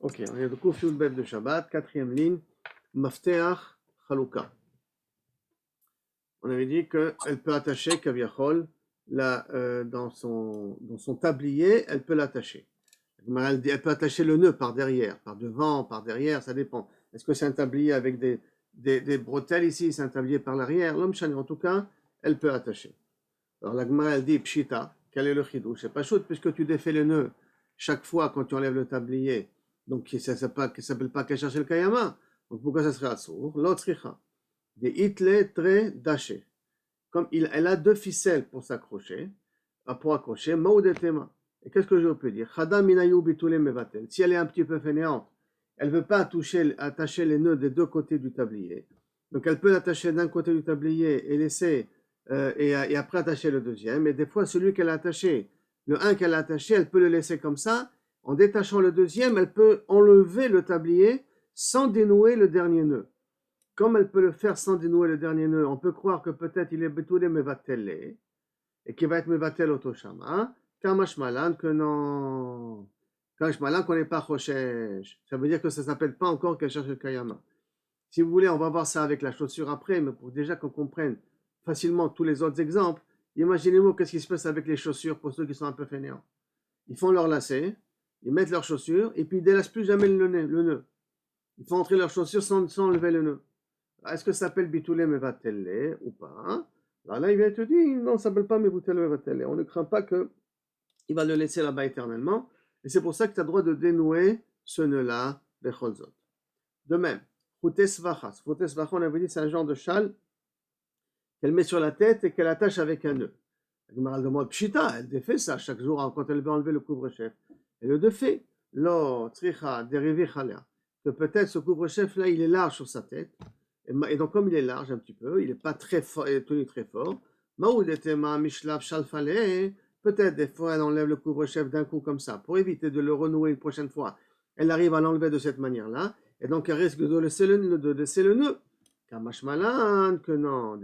Ok, on est de Kouf Yud Bet de Shabbat, quatrième ligne, Mafteach Chaluka. On avait dit qu'elle peut attacher Kaviachol dans son tablier, elle peut l'attacher. Elle peut attacher le nœud par derrière, par devant, par derrière, ça dépend. Est-ce que c'est un tablier avec des bretelles ici, c'est un tablier par l'arrière? L'homme chani, en tout cas, elle peut attacher. Alors la Gemara, elle dit Pshita, quel est le chidouche? C'est pas chouette puisque tu défais le nœud chaque fois quand tu enlèves le tablier. Donc ça ne s'appelle pas Kesher Shel Kayama. Donc pourquoi ça serait assour? L'autre richa. Des itle très daché. Comme elle a deux ficelles pour s'accrocher, pour accrocher, maoudetema. Et qu'est-ce que je peux dire? Chada minayu bitule mevatel. Si elle est un petit peu fainéante, elle ne veut pas attacher les nœuds des deux côtés du tablier. Donc elle peut l'attacher d'un côté du tablier et laisser et après attacher le deuxième. Et des fois, celui qu'elle a attaché, le 1 qu'elle a attaché, elle peut le laisser comme ça. En détachant le deuxième, elle peut enlever le tablier sans dénouer le dernier nœud. Comme elle peut le faire sans dénouer le dernier nœud, on peut croire que peut-être il est betoulé mevatele et qu'il va être mevatel otoshama. Kamashmalan que non. Kamashmalan qu'on n'est pas choshesh. Ça veut dire que ça ne s'appelle pas encore Kesher Shel Kayama. Si vous voulez, on va voir ça avec la chaussure après, mais pour déjà qu'on comprenne facilement tous les autres exemples, imaginez-vous qu'est-ce qui se passe avec les chaussures pour ceux qui sont un peu fainéants. Ils font leur lacet, ils mettent leurs chaussures et puis ils ne délacent plus jamais le nœud. Ils font entrer leurs chaussures sans enlever le nœud. Est-ce que ça s'appelle bitoulé mevatele ou pas? Alors là, il vient te dire, non, ça ne s'appelle pas bitoulé mevatele. On ne craint pas qu'il va le laisser là-bas éternellement. Et c'est pour ça que tu as le droit de dénouer ce nœud-là, becholzot. De même, Foutesvacha, on avait dit c'est un genre de châle qu'elle met sur la tête et qu'elle attache avec un nœud. La Gemara demande Pshita, elle défait ça chaque jour quand elle veut enlever le couvre-chef. Elle le défait. Lo, tricha, dérivé chalea. Que peut-être ce couvre-chef là, il est large sur sa tête. Et donc, comme il est large un petit peu, il n'est pas très fort, tenu très fort. Maoudetema, mishlav, shalfale. Peut-être des fois, elle enlève le couvre-chef d'un coup comme ça. Pour éviter de le renouer une prochaine fois, elle arrive à l'enlever de cette manière-là. Et donc, elle risque de laisser le nœud. Kamashmalan, que non.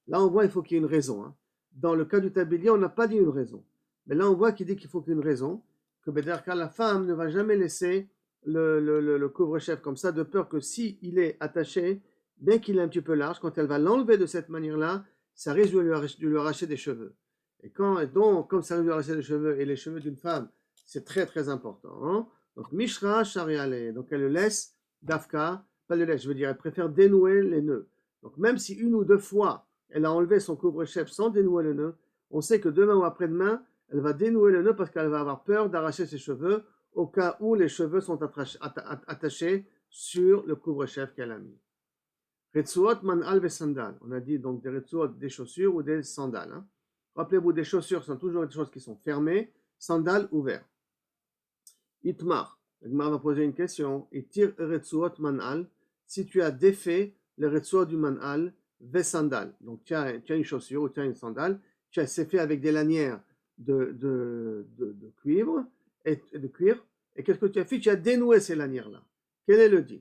Là, on voit qu'il faut qu'il y ait une raison. Hein. Dans le cas du tablier, on n'a pas dit une raison. Mais là, on voit qu'il dit qu'il faut qu'il y ait une raison. Que la femme ne va jamais laisser le couvre-chef comme ça, de peur que s'il est attaché, bien qu'il est un petit peu large, quand elle va l'enlever de cette manière-là, ça risque de lui arracher des cheveux. Et donc, comme ça risque de lui arracher des cheveux, et les cheveux d'une femme, c'est très très important. Hein. Donc, Mishra Shariale, donc elle le laisse, Dafka, pas le laisse, je veux dire, elle préfère dénouer les nœuds. Donc, même si une ou deux fois, elle a enlevé son couvre-chef sans dénouer le nœud, on sait que demain ou après-demain, elle va dénouer le nœud parce qu'elle va avoir peur d'arracher ses cheveux au cas où les cheveux sont attachés sur le couvre-chef qu'elle a mis. Retsuot man'al ve sandal. On a dit donc des retsuot, des chaussures ou des sandales. Hein. Rappelez-vous, des chaussures sont toujours des choses qui sont fermées, sandales ouvertes. Itmar. Itmar va poser une question. Itir retsuot man'al. Si tu as défait le retsuot du man'al ve sandal. Donc tu as une chaussure ou tu as une sandale. C'est fait avec des lanières de cuivre. Et qu'est-ce que tu as fait? Tu as dénoué ces lanières-là. Quel est le din?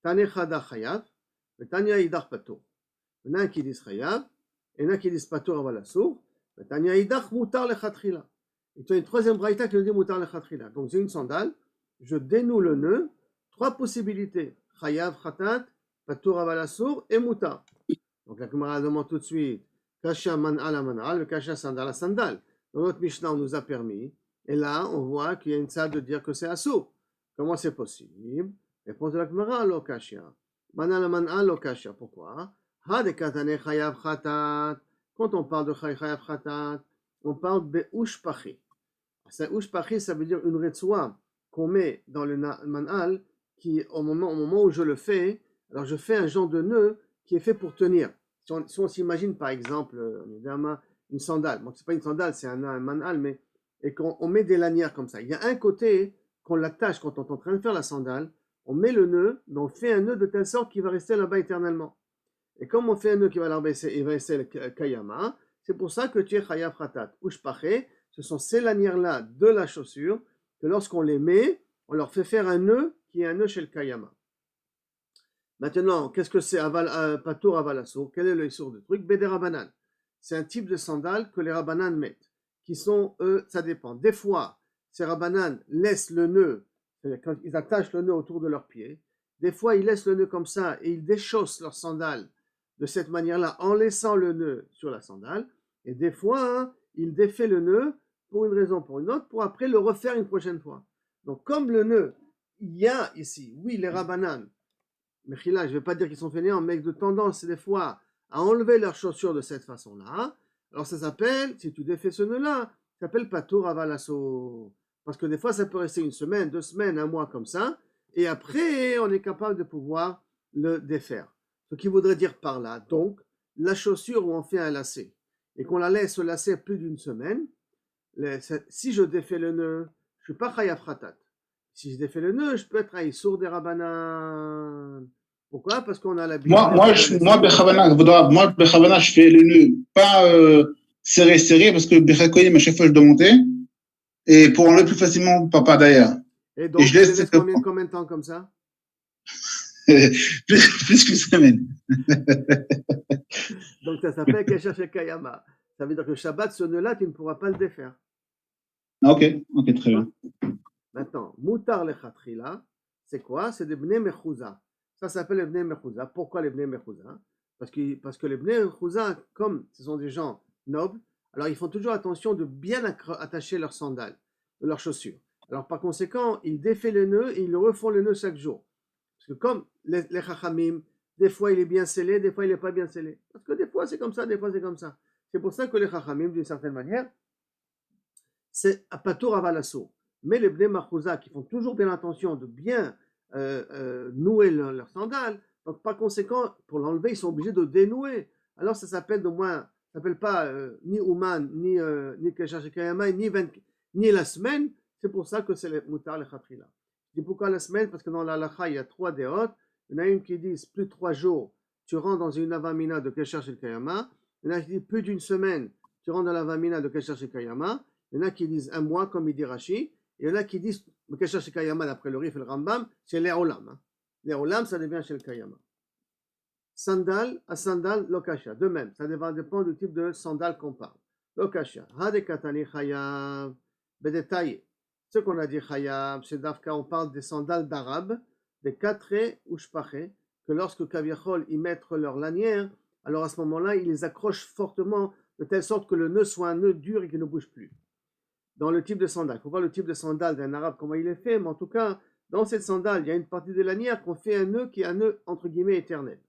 Tane chada chayav, et tanya idach patour. Il y en a un qui dit chayav, et il y en a qui dit patour aval assour, et tanya idach mutar lechatchila. Et tu as une troisième braïta qui nous dit mutar lechatchila. Donc j'ai une sandale, je dénoue le nœud, trois possibilités. Chayav, chatat, patour aval assour et mutar. Donc la Gemara demande tout de suite, kasha man'al a man'al, kasha sandal a sandal. Dans notre Mishnah, on nous a permis. Et là, on voit qu'il y a une salle de dire que c'est assour. Comment c'est possible? Réponse de la Gemara, lokashia. Manal manal lokashia. Pourquoi? Hadekatane chayav chatat. Quand on parle de chayav chatat, on parle de ushpachi. Ushpachi, ça veut dire une retsoua qu'on met dans le manal qui, au moment où je le fais, alors je fais un genre de nœud qui est fait pour tenir. Si on s'imagine par exemple une sandale, bon, c'est pas une sandale, c'est un manal, mais et qu'on met des lanières comme ça. Il y a un côté qu'on l'attache quand on est en train de faire la sandale, on met le nœud, mais on fait un nœud de telle sorte qu'il va rester là-bas éternellement. Et comme on fait un nœud qui va rester, il va rester le kayama, c'est pour ça que tu es chayav khatat. Ushpaché, ce sont ces lanières-là de la chaussure que lorsqu'on les met, on leur fait faire un nœud qui est un nœud chez le kayama. Maintenant, qu'est-ce que c'est patour aval assour? Quel est le sourd du truc? Beder rabanan. C'est un type de sandales que les rabanan mettent, qui sont, ça dépend. Des fois, ces rabanan laissent le nœud c'est-à-dire quand ils attachent le nœud autour de leurs pieds, des fois ils laissent le nœud comme ça et ils déchaussent leurs sandales de cette manière-là en laissant le nœud sur la sandale, et des fois ils défait le nœud pour une raison ou pour une autre, pour après le refaire une prochaine fois. Donc comme le nœud, il y a ici, oui, les rabbanan, mais je ne vais pas dire qu'ils sont fainéants, mais de tendance des fois à enlever leurs chaussures de cette façon-là, alors ça s'appelle, si tu défais ce nœud-là, ça s'appelle patour avalasso. Parce que des fois, ça peut rester une semaine, 2 semaines, un mois comme ça, et après, on est capable de pouvoir le défaire. Ce qui voudrait dire par là, donc, la chaussure où on fait un lacet, et qu'on la laisse lacer plus d'une semaine, si je défais le nœud, je ne suis pas chayav khatat. Si je défais le nœud, je peux être sourd des rabanan. Pourquoi? Parce qu'on a l'habitude. Moi, je fais le nœud pas serré, parce que Bechakoyim, à chaque fois, je dois monter, et pour enlever plus facilement papa d'ailleurs. Et donc, je laisse combien de temps comme ça? plus qu'une semaine. Donc, ça s'appelle Kesher Shekayama. Ça veut dire que Shabbat, ce nœud-là, tu ne pourras pas le défaire. Ok, très bien. Maintenant, Mutar Lechatrila, c'est quoi? C'est des Bnei Mechouza. Ça s'appelle les Bnei Mechouza. Pourquoi les Bnei Mechouza? Parce que les Bnei Mechouza, comme ce sont des gens nobles, alors ils font toujours attention de bien attacher leurs sandales, leurs chaussures. Alors par conséquent, ils défait le nœud et ils refont le nœud chaque jour. Parce que comme les Chachamim, des fois il est bien scellé, des fois il n'est pas bien scellé. Parce que des fois c'est comme ça, des fois c'est comme ça. C'est pour ça que les Chachamim, d'une certaine manière, c'est à patour avalasso. Mais les Bnei Mechouza qui font toujours bien attention de bien nouer leurs sandales, donc par conséquent, pour l'enlever, ils sont obligés de dénouer. Alors ça s'appelle de moins, ça s'appelle pas ni Ouman, ni Kesher Shekayama, ni la semaine. C'est pour ça que c'est le Mutar le Chatrila. Je dis pourquoi la semaine? Parce que dans la Lacha, il y a 3 déotes. Il y en a une qui dit plus de 3 jours, tu rentres dans une avamina de Kesher Shekayama. Il y en a qui dit plus d'une semaine, tu rentres dans l'avamina de Kesher Shekayama. Il y en a qui disent un mois, comme il dit Rashi. Il y en a qui disent, Kesher Shekayama, d'après le Rif et le Rambam, c'est les Olam. Les Olam, ça devient chez le Kayama. Sandal, à sandal, lokasha. De même, ça dépend du type de sandal qu'on parle. Lokasha. Hadekatani chayav. Bédétaillé. Ce qu'on a dit chayav, c'est d'Afka, on parle des sandales d'Arabes, des katré ou shpaché, que lorsque Kaviachol y mettent leur lanière, alors à ce moment-là, ils les accrochent fortement, de telle sorte que le nœud soit un nœud dur et qu'il ne bouge plus. Dans le type de sandale. Il faut voir le type de sandale d'un arabe, comment il est fait, mais en tout cas, dans cette sandale, il y a une partie de lanière qu'on fait un nœud qui est un nœud, entre guillemets, éternel.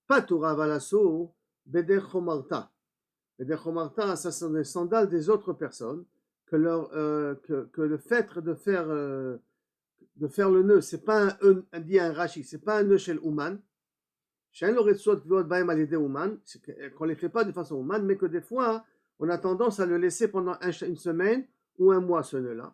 Patoura valasso, beder chomarta. Beder chomarta, ça sont des sandales des autres personnes, que le fait de faire le nœud, c'est pas dit un rashi, c'est pas un nœud chez l'Ouman. Chez l'Oretzot, qu'on les fait pas de façon Ouman, mais que des fois, on a tendance à le laisser pendant une semaine ou un mois, ce nœud-là.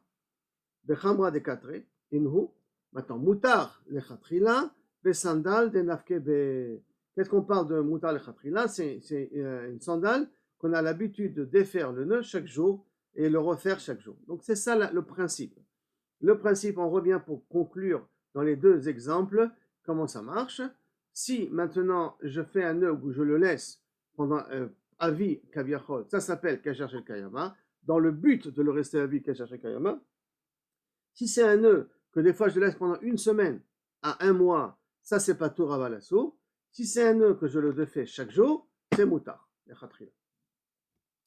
Bechamra de Katre, inhu. Maintenant, Moutar le Chatrila, Besandal de Nafke be. Qu'est-ce qu'on parle de Moutar le Chatrila? C'est une sandale qu'on a l'habitude de défaire le nœud chaque jour et le refaire chaque jour. Donc, c'est ça le principe. Le principe, on revient pour conclure dans les deux exemples comment ça marche. Si maintenant je fais un nœud où je le laisse pendant à vie, Kaviachol, ça s'appelle Kesher Shekayama, dans le but de le rester à vie, Kesher Shekayama. Si c'est un nœud que des fois je laisse pendant une semaine à un mois, ça c'est pas tout Ravalasso. Si c'est un nœud que je le défais chaque jour, c'est Moutar.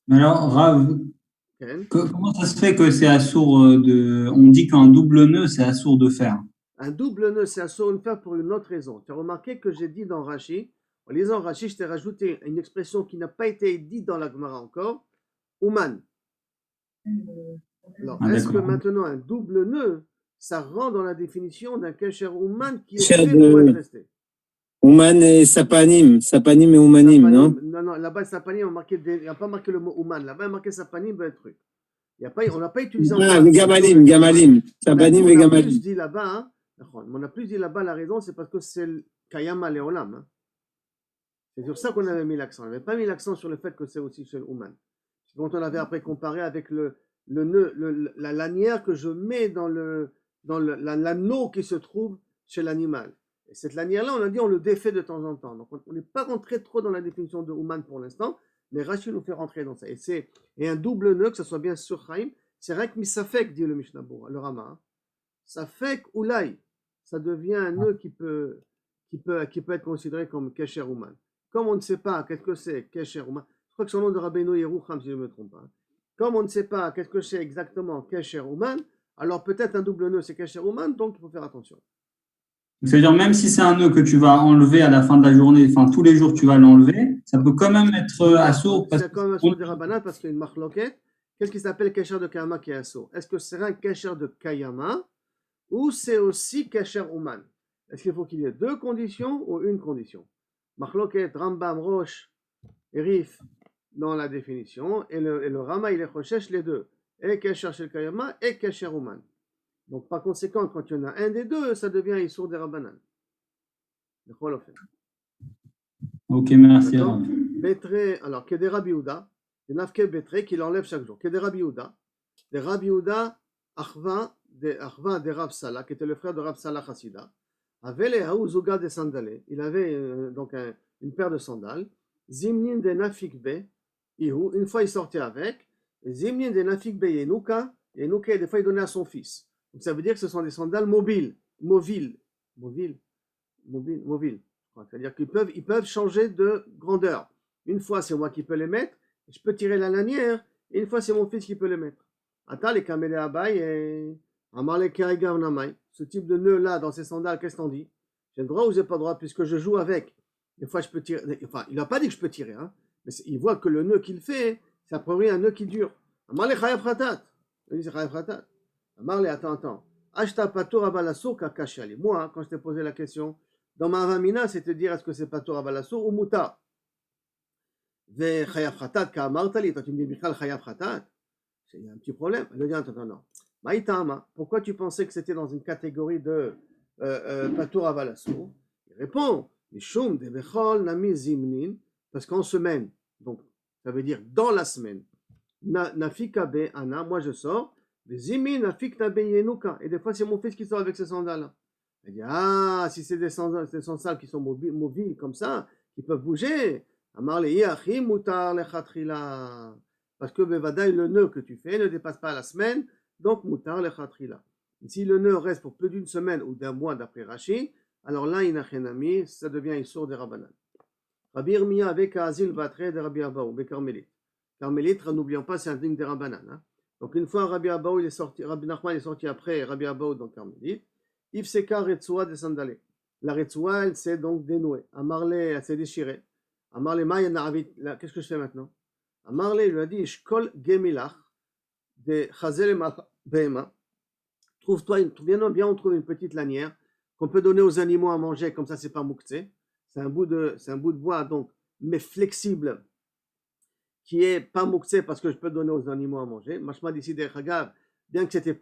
Mais alors, Rav, comment ça se fait que c'est assourd de. On dit qu'un double nœud, c'est assourd de fer? Un double nœud, c'est assourd de fer pour une autre raison. Tu as remarqué que j'ai dit dans Rashi, en lisant Rashi, je t'ai rajouté une expression qui n'a pas été dite dans la Gemara encore, Ouman. Alors, est-ce que maintenant un double nœud, ça rentre dans la définition d'un Kesher Ouman qui est fait pour être resté? Ouman et Sapanim et Oumanim, non? Non, là-bas, Sapanim, il n'y a pas marqué le mot Ouman. Là-bas, il y a marqué Sapanim, ben, truc. On n'a pas utilisé encore. Gamalim. Sapanim et Gamalim. On a plus dit là-bas, la raison, c'est parce que c'est le Kayama Leolam. Hein. C'est sur ça qu'on avait mis l'accent. On n'avait pas mis l'accent sur le fait que c'est aussi chez l'Ouman. Quand on avait après comparé avec le nœud, la lanière que je mets dans l'anneau qui se trouve chez l'animal. Et cette lanière-là, on a dit, on le défait de temps en temps. Donc, on n'est pas rentré trop dans la définition de Ouman pour l'instant, mais Rashi nous fait rentrer dans ça. Et un double nœud, que ce soit bien sur Chaim, c'est Rek Misafek, dit le Mishnah Bura, le Rama. ça fait qu'oulaï, ça devient un nœud qui peut être considéré comme Kesher Ouman. Comme on ne sait pas qu'est-ce que c'est Kesher Ouman, je crois que son nom de Rabbeinu Yerucham, si je ne me trompe pas. Comme on ne sait pas qu'est-ce que c'est exactement Kesher Ouman, alors peut-être un double nœud c'est Kesher Ouman, donc il faut faire attention. C'est-à-dire, même si c'est un nœud que tu vas enlever à la fin de la journée, enfin tous les jours tu vas l'enlever, ça peut quand même être assourd. C'est quand même assourd des Rabbanan parce qu'il y a une marloquette. Qu'est-ce qui s'appelle Kesher de Kayama qui est assourd? Est-ce que c'est un Kesher de Kayama ou c'est aussi Kesher Ouman? Est-ce qu'il faut qu'il y ait deux conditions ou une condition? Marloquette, Rambam, Roche et Rif dans la définition, et le Rama il est recherche les deux, et Kesher Shel Kayama et Kesher Ouman. Donc par conséquent, quand il y en a un des deux, ça devient Issour des Rabbanan. Ok, merci. Betre, alors, que des Rabbi Yehuda, des Nafke Betre qui l'enlève chaque jour. Que des Rabbi Yehuda, Achva des Rav Salah, qui était le frère de Rav Salah Hassida, avait les Haouzuga des sandales. Il avait donc une paire de sandales. Zimnin de Nafik Be, une fois il sortait avec. Zimnin de Nafik Be Yenuka, Yenuka, des fois il donnait à son fils. Donc ça veut dire que ce sont des sandales mobiles. C'est-à-dire qu'ils peuvent changer de grandeur. Une fois, c'est moi qui peux les mettre, je peux tirer la lanière, et une fois, c'est mon fils qui peut les mettre. Attends, les kamele abai et amale karigav namai. Ce type de nœud-là dans ces sandales, qu'est-ce qu'on dit? J'ai le droit ou j'ai pas le droit, puisque je joue avec. Des fois, je peux tirer. Enfin, il n'a pas dit que je peux tirer, hein, mais il voit que le nœud qu'il fait, c'est a priori un nœud qui dure. Amale chayav khatat. Il dit c'est chayav khatat. Amale, attends. Ashta patur abalasour kakashali. Moi, quand je t'ai posé la question, dans ma avamina, c'est te dire est-ce que c'est patur abalasour ou muta. Ve chayav khatat ka amartali. Toi, tu me dis Michal chayav khatat. Il y a un petit problème. Elle lui dit attends. Maïtama, pourquoi tu pensais que c'était dans une catégorie de patur abalasour? Il répond Mishum de bechol nami zimnin, parce qu'en semaine, donc ça veut dire dans la semaine, nafika be ana, moi je sors. Et des fois, c'est mon fils qui sort avec ces sandales. Il dit si c'est des sandales qui sont mobiles comme ça, qui peuvent bouger, parce que le nœud que tu fais ne dépasse pas la semaine, donc mutar lechatrila. Si le nœud reste pour plus d'une semaine ou d'un mois d'après Rashi, alors là, inachenami, ça devient issour des Rabbanan. Rabbi Irmia avec Azil Batre de Rabbi Abaou, Bekarmelit. Carmélite, n'oublions pas, c'est un digne des Rabbanan. Hein. Donc une fois Rabbi Abaou il est sorti, Rabbi Nachman est sorti après Rabbi Abaou dans Carmélite, Yves Seka Retsoua des sandales. La Retsoua elle s'est donc dénouée. Amarlé elle s'est déchirée. Amarlé Maya Naravit, qu'est-ce que je fais maintenant? Amarlé lui a dit Shkol Gemilach de Chazel Behema. Bien on trouve une petite lanière qu'on peut donner aux animaux à manger, comme ça c'est pas mouktsé. C'est un bout de bois donc mais flexible, qui est pas mouktsé parce que je peux donner aux animaux à manger. Machma d'ici des Chagav, bien que c'était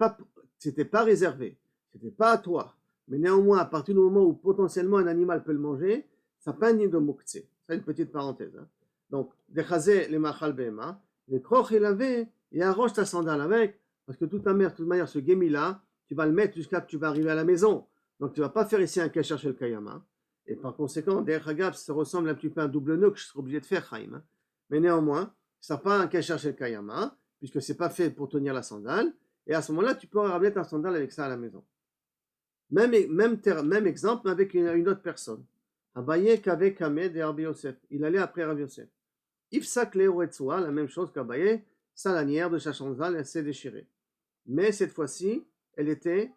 pas réservé, c'était pas à toi, mais néanmoins à partir du moment où potentiellement un animal peut le manger, ça pas ni de mouktsé. C'est une petite parenthèse. Hein. Donc des chazé les machal behema, les kroch il avait et arrange ta sandale avec, parce que de toute manière ce gémi là, tu vas le mettre jusqu'à ce que tu vas arriver à la maison. Donc tu vas pas faire ici un kesher shel kayama. Et par conséquent, des Chagav, ça ressemble un petit peu à un double nœud que je serais obligé de faire, Chaim. Hein. Mais néanmoins, ça n'a pas un kesher shel kayama, puisque ce n'est pas fait pour tenir la sandale. Et à ce moment-là, tu peux ramener ta sandale avec ça à la maison. Même exemple, mais avec une autre personne. Abaye kave kame de Rabbi Yosef. Il allait après Rabbi Yosef. Ifsak leoretsoa, la même chose qu'Abaye, sa lanière de sa sandale, elle s'est déchirée. Mais cette fois-ci, il était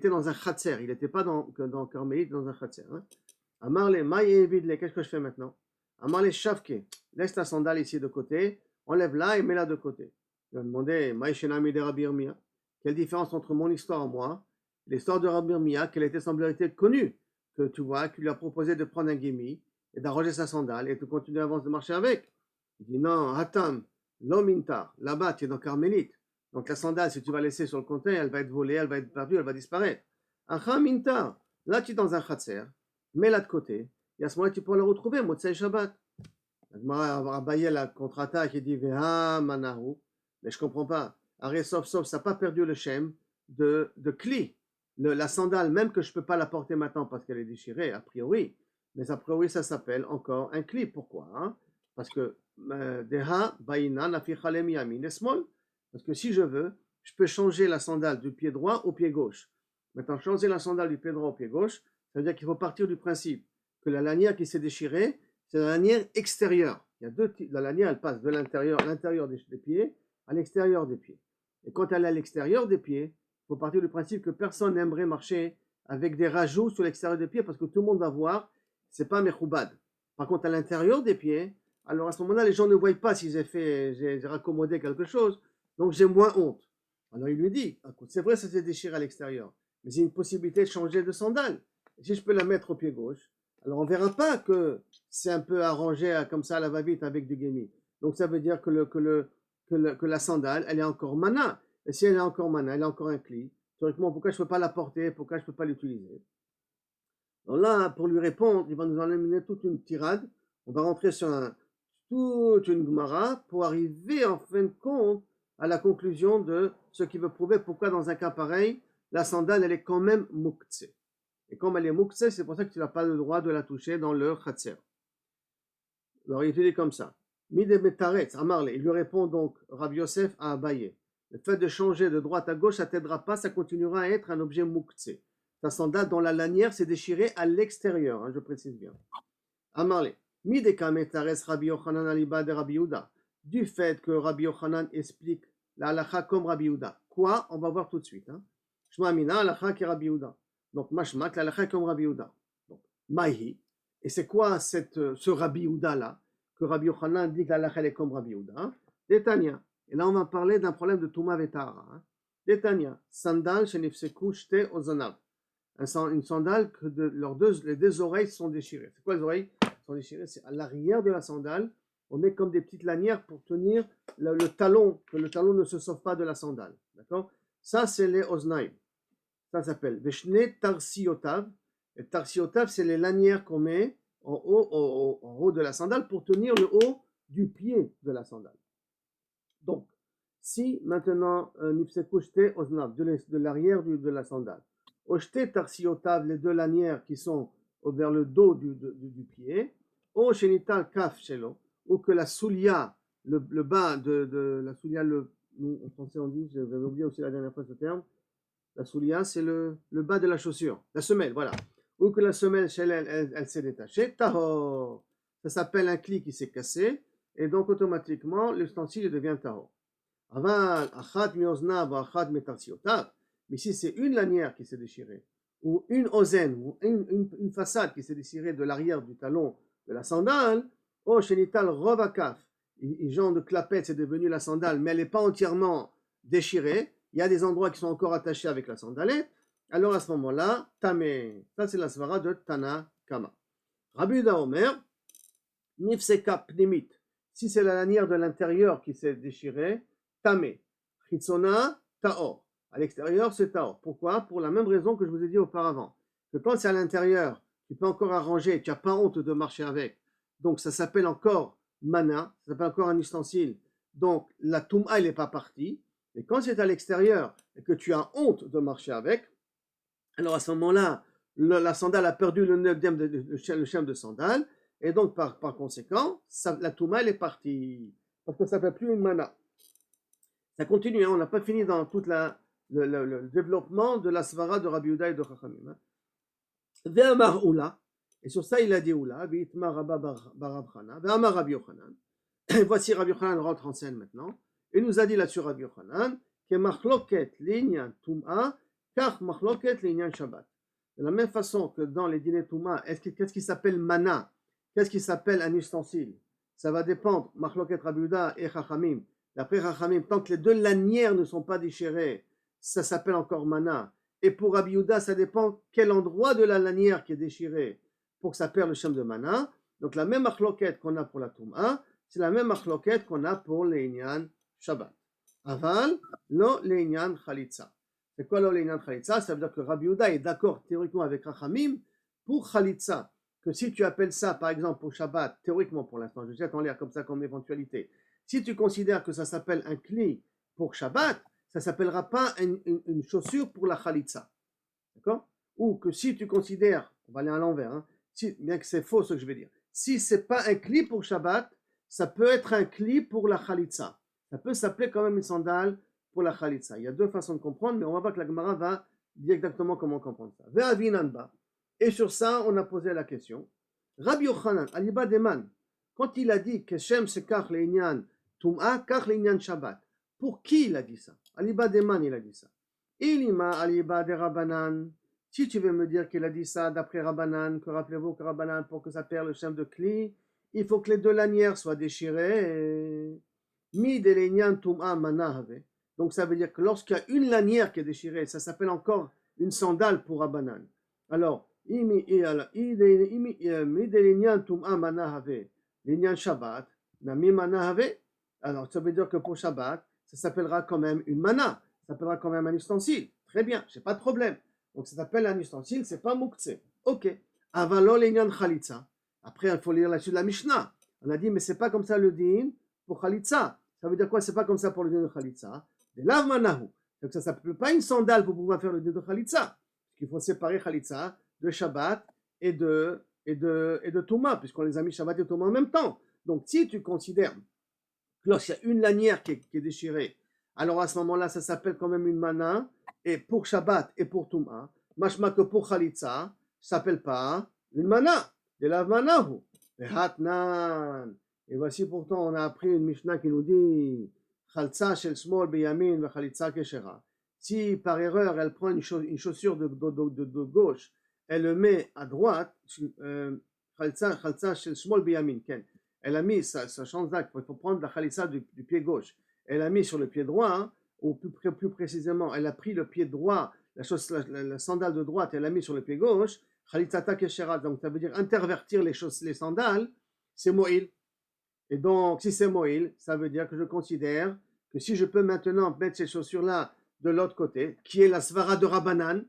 dans un khatser. Il n'était pas dans Carmélite, dans un khatser. Hein. Amarle, maïevidle, qu'est-ce que je fais maintenant? Amarle, shavke, laisse ta sandale ici de côté, enlève-la et mets-la de côté. Il m'a demandé, maïchenami de Rabbi Irmia, quelle différence entre mon histoire et moi, l'histoire de Rabbi Irmia, quelle était semble-t-il connue, que tu vois, qu'il lui a proposé de prendre un guémi et d'arranger sa sandale et de continuer à avancer de marcher avec. Il dit non, hatam, lomintar, là-bas tu es dans Carmélite, donc la sandale, si tu vas laisser sur le conteneur, elle va être volée, elle va être perdue, elle va disparaître. Acha mintar, là tu es dans un khatser, mets-la de côté, et à ce moment-là, tu pourras le retrouver, Motsei Shabbat. Abaye la contre-attaque et dit Veha Manahu, mais je ne comprends pas. Arrête, sauf, ça n'a pas perdu le shem de Kli. La sandale, même que je ne peux pas la porter maintenant parce qu'elle est déchirée, a priori, mais a priori, ça s'appelle encore un Kli. Pourquoi hein? Parce que Deha Baïna Nafichalem Yamin Esmol. Parce que si je veux, je peux changer la sandale du pied droit au pied gauche. Maintenant, changer la sandale du pied droit au pied gauche, ça veut dire qu'il faut partir du principe que la lanière qui s'est déchirée, c'est la lanière extérieure. Il y a deux types. La lanière, elle passe de l'intérieur des pieds à l'extérieur des pieds. Et quand elle est à l'extérieur des pieds, il faut partir du principe que personne n'aimerait marcher avec des rajouts sur l'extérieur des pieds parce que tout le monde va voir, c'est pas mechoubad. Par contre, à l'intérieur des pieds, alors à ce moment-là, les gens ne voient pas si j'ai raccommodé quelque chose, donc j'ai moins honte. Alors il lui dit, c'est vrai, ça s'est déchiré à l'extérieur, mais il y a une possibilité de changer de sandale. Et si je peux la mettre au pied gauche, alors on verra pas que c'est un peu arrangé comme ça à la va-vite avec du guémi. Donc ça veut dire que la sandale, elle est encore mana. Et si elle est encore mana, elle est encore un cli. Théoriquement, pourquoi je ne peux pas la porter? Pourquoi je ne peux pas l'utiliser? Donc là, pour lui répondre, il va nous en amener toute une tirade. On va rentrer sur toute une Gemara pour arriver en fin de compte à la conclusion de ce qui veut prouver pourquoi dans un cas pareil, la sandale, elle est quand même muktzeh. Et comme elle est muktzeh, c'est pour ça que tu n'as pas le droit de la toucher dans le khatser. Alors il te dit comme ça. Mide metaretz, Amarle. Il lui répond donc, Rabbi Yosef à Abaye. Le fait de changer de droite à gauche, ça t'aidera pas, ça continuera à être un objet muktzeh. Ta sandale dont la lanière s'est déchirée à l'extérieur, je précise bien. Amarle. Mide kametaretz Rabbi Yochanan aliba de Rabbi Yehuda. Du fait que Rabbi Yochanan explique la halakha comme Rabbi Yehuda. Quoi? On va voir tout de suite. Shma mina halakha qui Rabbi Yehuda. Donc, mashmak, la halakha comme Rabbi Yehuda. Donc, mahi. Et c'est quoi ce Rabbi Yehuda là? Que Rabbi Yochanan dit que la halakha est comme Rabbi Yehuda. Détania. Et là, on va parler d'un problème de Touma Vetara. Détania. Sandal shenifseku shte ozonav. Une sandale que les deux oreilles sont déchirées. C'est quoi les oreilles sont déchirées? C'est à l'arrière de la sandale. On met comme des petites lanières pour tenir le talon, que le talon ne se sauve pas de la sandale. D'accord? Ça, c'est les oznaim. Ça s'appelle Veshne Tarsiotav. Et Tarsiotav, c'est les lanières qu'on met en haut de la sandale pour tenir le haut du pied de la sandale. Donc, si maintenant, Nifsekushte Oznav, de l'arrière de la sandale, Oshte Tarsiotav, les deux lanières qui sont vers le dos du pied, O Shenital Kaf Shelo, ou que la soulia, le bas de la soulia, nous en français on dit, j'avais oublié aussi la dernière fois ce terme, la soulia c'est le bas de la chaussure, la semelle, voilà, ou que la semelle chez elle s'est détachée, tahor, ça s'appelle un cli qui s'est cassé, et donc automatiquement l'ustensile devient tahor. Aval, achat miozna, achat metarsiotav, mais si c'est une lanière qui s'est déchirée, ou une ozen, ou une façade qui s'est déchirée de l'arrière du talon de la sandale, oh, shenital rovakaf, genre de clapette, c'est devenu la sandale, mais elle n'est pas entièrement déchirée, il y a des endroits qui sont encore attachés avec la sandalette, alors à ce moment-là, tamé, ça c'est la svara de Tana Kama. Rabbi Yehuda Omer, nifseka pnimit, si c'est la lanière de l'intérieur qui s'est déchirée, tamé, chitzona, taor, à l'extérieur c'est taor. Pourquoi? Pour la même raison que je vous ai dit auparavant, que quand c'est à l'intérieur, tu peux encore arranger, tu n'as pas honte de marcher avec, donc ça s'appelle encore mana, ça s'appelle encore un ustensile, donc la touma elle n'est pas partie, et quand c'est à l'extérieur et que tu as honte de marcher avec, alors à ce moment-là, la sandale a perdu le chien de sandale, et donc par conséquent, la touma elle est partie, parce que ça ne fait plus une mana. Ça continue, on n'a pas fini dans tout le développement de la svara de Rabbi Yehuda et de Chachamim. Ve'amar Oula, et sur ça il a dit Oula, Ve'itmar Rabba Barav Chana, Ve'amar Rabbi Yochanan. Voici Rabbi Yochanan rentre en scène maintenant, et nous a dit là-dessus Rabbi Yochanan, que machloket l'inyan tum'a, car machloket l'inyan shabbat. De la même façon que dans les dîners tum'a, qu'est-ce qui s'appelle mana? Qu'est-ce qui s'appelle un ustensile? Ça va dépendre, machloket Rabbi Yehuda et Chachamim. D'après Chachamim, tant que les deux lanières ne sont pas déchirées, ça s'appelle encore mana. Et pour Rabbi Yehuda, ça dépend quel endroit de la lanière qui est déchiré pour que ça perde le shem de mana. Donc la même machloket qu'on a pour la tum'a, c'est la même machloket qu'on a pour l'inyan Shabbat. Aval, lo l'inyan Chalitza. C'est quoi lo l'inyan Chalitza? Ça veut dire que Rabbi Yehuda est d'accord théoriquement avec Chachamim pour Chalitza. Que si tu appelles ça, par exemple, pour Shabbat, théoriquement pour l'instant, je jette en l'air comme ça comme éventualité, si tu considères que ça s'appelle un cli pour Shabbat, ça ne s'appellera pas une chaussure pour la Chalitza. D'accord? Ou que si tu considères, on va aller à l'envers, bien que c'est faux ce que je vais dire, si ce n'est pas un cli pour Shabbat, ça peut être un cli pour la Chalitza. Ça peut s'appeler quand même une sandale pour la Chalitza. Il y a deux façons de comprendre, mais on va voir que la Gemara va dit exactement comment comprendre ça. Ve'avinanba. Et sur ça, on a posé la question. Rabbi Yochanan, aliba deman, quand il a dit que Shem se kach le'inyan tum'a, kach le'inyan Shabbat, pour qui il a dit ça? Aliba deman, il a dit ça. Ilima aliba de Rabbanan. Si tu veux me dire qu'il a dit ça d'après Rabbanan, que rappelez-vous que Rabbanan, pour que ça perde le Shem de Kli, il faut que les deux lanières soient déchirées. Mi de le'inyan tum'a manahave. Donc ça veut dire que lorsqu'il y a une lanière qui est déchirée, ça s'appelle encore une sandale pour Rabbanan. Alors, alors ça veut dire que pour Shabbat, ça s'appellera quand même une mana, ça s'appellera quand même un ustensile. Très bien, j'ai pas de problème. Donc ça s'appelle un ustensile, c'est pas muktzeh. Ok. Avalo l'enyan chalitza. Après, il faut lire la suite de la Mishnah. On a dit, mais c'est pas comme ça le din pour chalitza. Ça veut dire quoi? C'est pas comme ça pour le din de chalitza. De lav manahu. Donc ça s'appelle pas une sandale pour pouvoir faire le din de chalitza. Parce qu'il faut séparer chalitza de Shabbat et de Touma, puisqu'on les a mis Shabbat et Touma en même temps. Donc si tu considères que lorsqu'il y a une lanière qui est déchirée, alors à ce moment-là, ça s'appelle quand même une mana, et pour Shabbat et pour Touma, mashma que pour Khalitza, ça s'appelle pas une mana, de la manahu, hatnan. Et voici pourtant, on a appris une Mishnah qui nous dit Khaltza shel smol beyamin ve Khalitza keshera. Si par erreur elle prend une chaussure de gauche, elle le met à droite, Khaltza shel smol beyamin, elle a mis sa chanzak, il faut prendre la Khalitza du pied gauche, elle a mis sur le pied droit, ou plus précisément, elle a pris le pied droit, la sandale de droite, elle l'a mis sur le pied gauche, Khalitzata keshera, donc ça veut dire intervertir les sandales, c'est mo'il. Et donc, si c'est mo'il, ça veut dire que je considère que si je peux maintenant mettre ces chaussures-là de l'autre côté, qui est la svara de Rabbanan,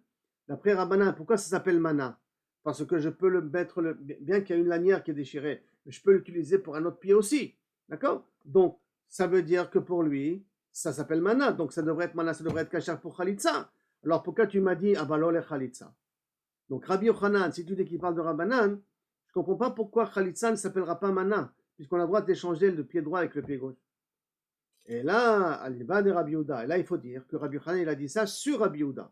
d'après Rabbanan, pourquoi ça s'appelle mana? Parce que je peux le mettre, bien qu'il y ait une lanière qui est déchirée, je peux l'utiliser pour un autre pied aussi, d'accord? Donc, ça veut dire que pour lui, ça s'appelle mana, donc ça devrait être mana, ça devrait être kachar pour Khalitza. Alors pourquoi tu m'as dit avalo le Khalitza? Donc Rabbi Yochanan, si tu dis qu'il parle de Rabbanan, je comprends pas pourquoi Khalitza ne s'appellera pas mana, puisqu'on a le droit d'échanger le pied droit avec le pied gauche. Et là, al-Liba de Rabbi Yehuda, et là il faut dire que Rabbi Yochanan il a dit ça sur Rabbi Yehuda.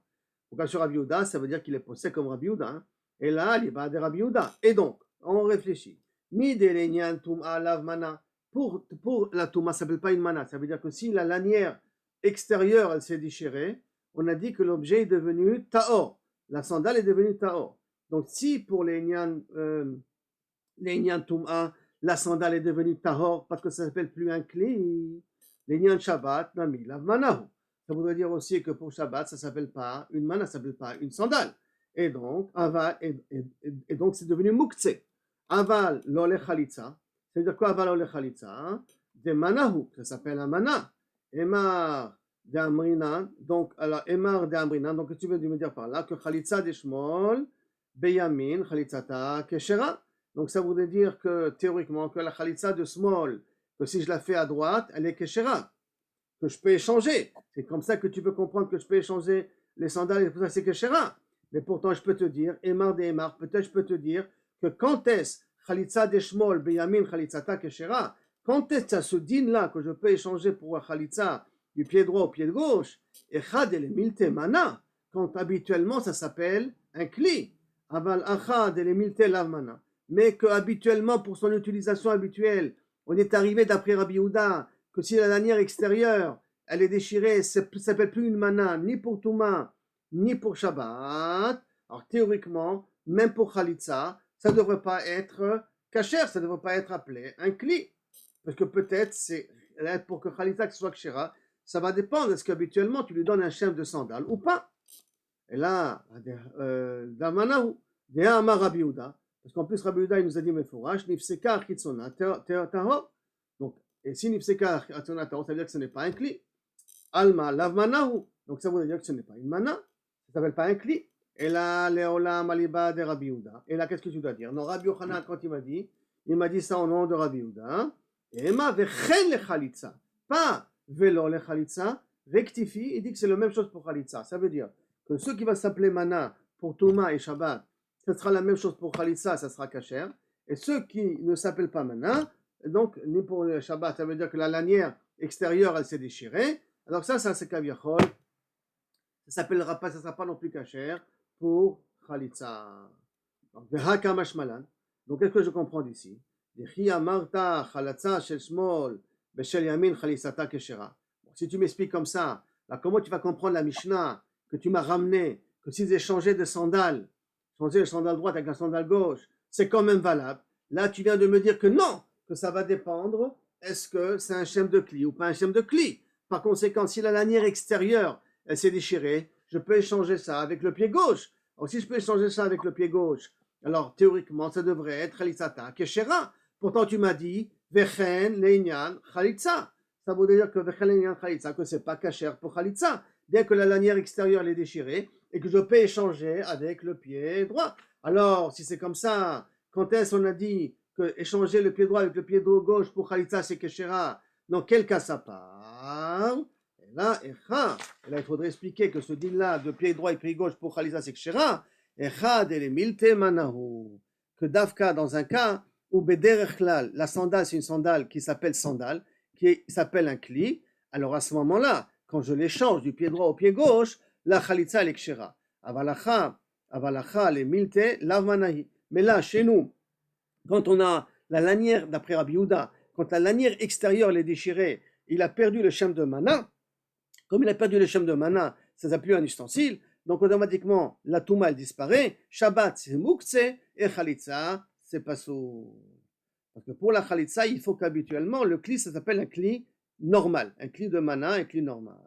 Pourquoi sur Rabbi Yehuda? Ça veut dire qu'il est posé comme Rabbi Yehuda. Hein? Et là, al-Liba de Rabbi Yehuda. Et donc, on réfléchit. Mi de lenyan tum'a lav mana. Pour la touma, ça ne s'appelle pas une mana. Ça veut dire que si la lanière extérieure elle s'est déchirée, on a dit que l'objet est devenu ta'or. La sandale est devenue ta'or. Donc si pour les nyan tum'a, la sandale est devenue ta'or parce que ça ne s'appelle plus un kli, les nyan Shabbat, nami lav manahu. Ça voudrait dire aussi que pour Shabbat, ça ne s'appelle pas une mana, ça ne s'appelle pas une sandale. Et donc, et donc c'est devenu muktzeh. Aval lo le chalitza. Ça veut dire quoi aval lo le chalitza? De manahu, ça s'appelle un mana. Emar de amrina, donc alors emar de amrina, donc tu veux me dire par là que chalitza de shmol beyamin chalitzata keshera. Donc ça voudrait dire que théoriquement que la chalitza de smol, que si je la fais à droite, elle est keshera, que je peux échanger. C'est comme ça que tu peux comprendre que je peux échanger les sandales et pour ça c'est keshera. Mais pourtant je peux te dire emar de emar, peut-être je peux te dire que quand est-ce Khalitza de Shmol, Beyamin, Khalitzata Keshera, quand est-ce à ce din-là que je peux échanger pour un Khalitza du pied droit au pied gauche, Echad el milte mana, quand habituellement ça s'appelle un kli, Aval Achad el milte lav mana, mais que habituellement pour son utilisation habituelle, on est arrivé d'après Rabbi Yehuda que si la lanière extérieure elle est déchirée, ça ne s'appelle plus une mana, ni pour Touma, ni pour Shabbat. Alors théoriquement, même pour Khalitza, ça ne devrait pas être kasher, ça ne devrait pas être appelé un kli. Parce que peut-être, c'est pour que Khalitza soit kshera, ça va dépendre. Est-ce qu'habituellement tu lui donnes un shem de sandale ou pas? Et là, Damanahu, De'amar Rabbi Yehuda, parce qu'en plus Rabbi Yehuda il nous a dit Mefourash, Nifseka Achitzona Tahor. Donc, et si Nifseka Achitzona Tahor, ça veut dire que ce n'est pas un kli. Alma Lavmanahu, donc ça veut dire que ce n'est pas une mana, ça ne s'appelle pas un kli. Et là, Léolam Aliba de Rabbi Yehuda. Et là, qu'est-ce que tu dois dire? Non, Rabbi Yochanan, quand il m'a dit ça au nom de Rabbi Yehuda. Et ma vechen le Khalitza. Pas velo le Khalitza. Rectifie, il dit que c'est la même chose pour Khalitza. Ça veut dire que ce qui va s'appeler mana pour Touma et Shabbat, ce sera la même chose pour Khalitza, ça sera kasher. Et ceux qui ne s'appellent pas mana, donc, ni pour le Shabbat, ça veut dire que la lanière extérieure, elle s'est déchirée. Alors ça c'est Kaviachol. Ça ça sera pas non plus kasher pour Khalitsa. Donc, qu'est-ce que je comprends d'ici? Si tu m'expliques comme ça, là, comment tu vas comprendre la Mishnah que tu m'as ramené, que s'ils échangeaient de sandales, changer le sandal droite avec la sandale gauche, c'est quand même valable. Là, tu viens de me dire que non, que ça va dépendre, est-ce que c'est un shem de cli ou pas un shem de cli. Par conséquent, si la lanière extérieure, elle s'est déchirée, je peux échanger ça avec le pied gauche. Alors, si je peux échanger ça avec le pied gauche, alors théoriquement, ça devrait être Khalitzata Keshera. Pourtant, tu m'as dit Vechen Leinyan Khalitza. Ça veut dire que Vechen Leinyan Khalitza, que c'est pas kasher pour Khalitza, bien que la lanière extérieure est déchirée et que je peux échanger avec le pied droit. Alors, si c'est comme ça, quand est-ce qu'on a dit que échanger le pied droit avec le pied gauche pour Khalitza, c'est Keshera? Dans quel cas ça parle? Et là, il faudrait expliquer que ce deal-là de pied droit et pied gauche pour Khalitza, c'est Keshera. Que Dafka, dans un cas où Bederechlal, la sandale, c'est une sandale qui s'appelle sandale, qui s'appelle un kli, alors à ce moment-là, quand je l'échange du pied droit au pied gauche, la Khalitza, elle est Keshera. Avalacha, les milte, lavmanahi. Mais là, chez nous, quand on a la lanière, d'après Rabbi Yehuda, quand la lanière extérieure est déchirée, il a perdu le shem de mana. Comme il a perdu le shem de mana, ça n'a plus un ustensile. Donc automatiquement, la touma elle disparaît. Shabbat c'est mukse et Khalitza c'est pasour. Parce que pour la Khalitza, il faut qu'habituellement le kli ça s'appelle un kli normal, un kli de mana, un kli normal.